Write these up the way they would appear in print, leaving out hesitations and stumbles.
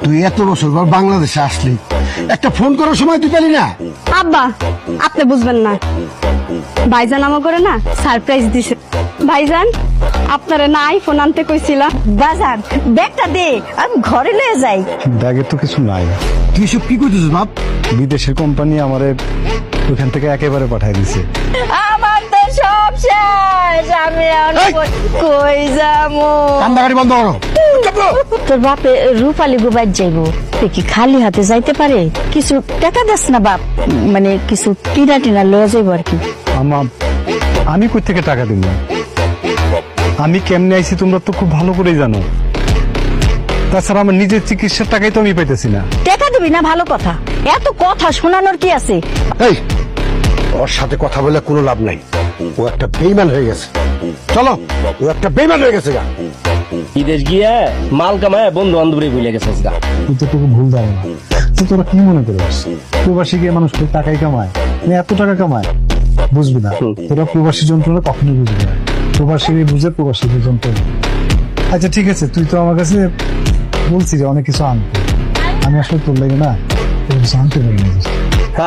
তুই এত বছর পর বাংলাদেশে আসলি, একটা ফোন করার সময় তুই পেলি না? আব্বা আপনি বুঝবেন না, ভাইজান আমা করে না সারপ্রাইজ দিছে। ভাইজান আপনারা না আইফোন আনতে কইছিলাম। বাজার ব্যাগটা দে, আমি ঘরে লয়ে যাই। ব্যাগে তো কিছু নাই। তুই সব কি করতেছিস বাপ? বিদেশের কোম্পানি আমারে ওখান থেকে একেবারে পাঠিয়ে দিছে। আমার তো সব শেষ, আমি এখন এই! কই যাবো? কান্দাকাটি বন্ধ করো। তোর বাপে রূপালী গুবাই যাইবো, তুই কি খালি হাতে যাইতে পারে? কিছু টাকা দেস না বাপ, মানে কিছু টিনা টিনা লয়ে যাইবো আর কি। আমি কই থেকে টাকা দিব? আমি কেমনে আইছি তোমরা তো খুব ভালো করেই জানো। তাছাড়া আমার নিজের চিকিৎসার টাকাই তো আমি পাইতেছি না। টাকা দিবি না, ভালো কথা, এত কথা শোনানোর কি আছে? এই, ওর সাথে কথা বলে কোনো লাভ নাই। ও একটা বেইমান হয়ে গেছে। চলো, ও একটা বেইমান হয়ে গেছে গা। বিদেশ গিয়ে মাল কামায় বন্ধু বান্ধবরে ভুলে গেছে গা। এতটুকু ভুল ধারণা। তো তোরা কি মনে করিস প্রবাসী গিয়ে মানুষ টাকাই কামায়? এত টাকা কামায়? বুঝবি না তোরা প্রবাসী যন্ত্রণা কখনোই বুঝবি না। প্রবাসী বুঝে প্রবাসী যন্ত্রণা। আচ্ছা ঠিক আছে, তুই তো আমার কাছে বলছি যে অনেক কিছু আনতে, আমি আসলে তোর লাগে না কিছু আনতে পারি না।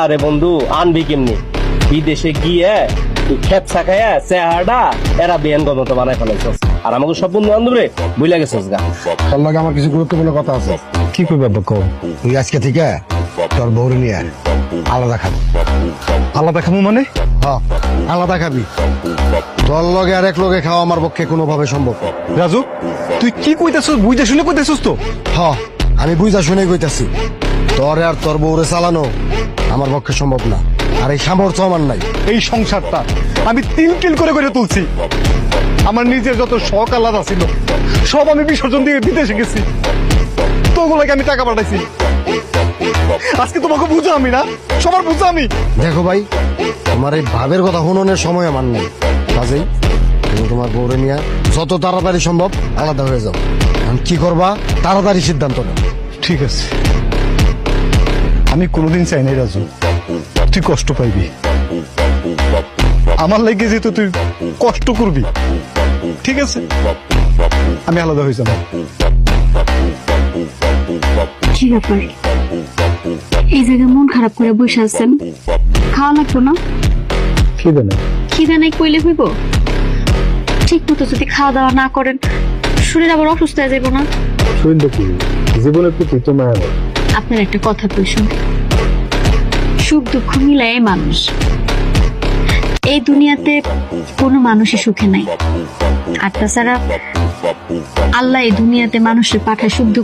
আরে বন্ধু আনবি কেমনি? বিদেশে গিয়ে তুই খেত ছাকায়া চেহারাটা এরা বেন মতো বানাই ফেলাইছস, আর আমাকে সব বন্ধু বান্ধবরে ভুলে গেছস গা। তোর লগে আমার কিছু গুরুত্বপূর্ণ কথা আছে। কি করবে আব্বা কও? তুই আজকে থেকে তোর বউরে নিয়ে আলাদা খাবি। আলাদা খাবো মানে? হ্যাঁ, আলাদা খাবি। তোর লগে আর এক লগে খাওয়া আমার পক্ষে কোনোভাবে সম্ভব না। রাজু তুই কি কইতেছস? বুঝতে শুনে কইতেছস তো? হ্যাঁ, আমি বুঝা শুনে কইতাছি, তোরে আর তোর বউরে চালানো আমার পক্ষে সম্ভব না, আর এই সামর্থ্য আমার নাই। এই সংসারটা আমি তিল করে করে তুলছি। আমার নিজের যত শখ আলাদা ছিল সব আমি বিসর্জন দিয়ে বিদেশে গেছি, তোগুলোকে আমি টাকা পাঠাইছি। আজকে তোমাকে বুঝো আমি না, সবার বুঝো আমি। দেখো ভাই, তোমার এই ভাবের কথা শুনোনের সময় আমার নাই। কাজেই তুমি তোমার বউরে নিয়ে যত তাড়াতাড়ি সম্ভব আলাদা হয়ে যাও। এখন কি করবা তাড়াতাড়ি সিদ্ধান্ত নাও। ঠিক আছে, আমি কোনোদিন চাই নাই রাজু তুই কষ্ট পাইবি। আমার লাগে যেহেতু তুই কষ্ট করবি, ঠিক আছে আমি আলাদা হয়ে যাবো। কি ব্যাপার, এই জায়গায় মন খারাপ করে বসে আছেন? খাওয়া লাগতো না? খিদে নেই। খিদে নাই কইলে হইব? ঠিক মতো যদি খাওয়া দাওয়া না করেন শরীর আবার অসুস্থ হয়ে যাইব না? শরীর কি জীবনের প্রতি তো মায়া নেই। আপনার একটা কথা কই শুন, সুখ দুঃখ মিলায় মানুষ। এই দুনিয়াতে কোনো মানুষই সুখে নাই, আর তাছাড়া আল্লাহ এই দুনিয়াতে মানুষের পাঠায় সুখ দুঃখ